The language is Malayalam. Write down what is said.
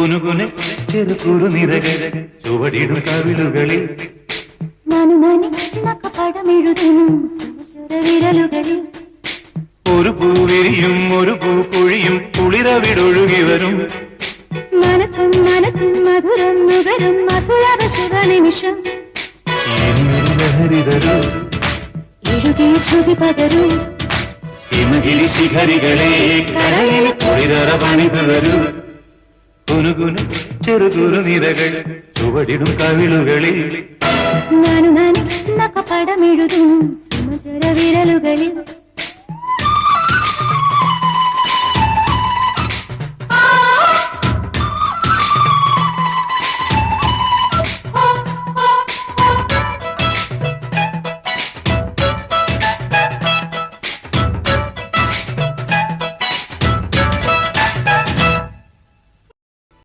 കുനുകുനെ ചെറുകുറുനിരകൾ ചുവടിടും കവിളുകളിൽ നാനു നനക്ക പടമെഴുതുന്നു വിരലുകളിൽ ഒരു പൂവിരിയും ഒരു പൂക്കുഴിയും കുളിരവിടൊഴുകി വരും മനസ്സും മനസ്സും മധുരം നുകരും അസുലഭ ശുഭനിമിഷം ഇനിയൊരു ലഹരി തരൂ എഴുതി ശ്രുതി പകരൂ ഹിമഗിരി ശിഖരികളെ കരയിൽ കുളിരറ പണിതു വരൂ കുനുകുന ചെറുകുറുനിരകൾ ചുവടിടും കവിളുകളിൽ നാനു നനക്ക പടമെഴുതുന്നു വിരലുകളിൽ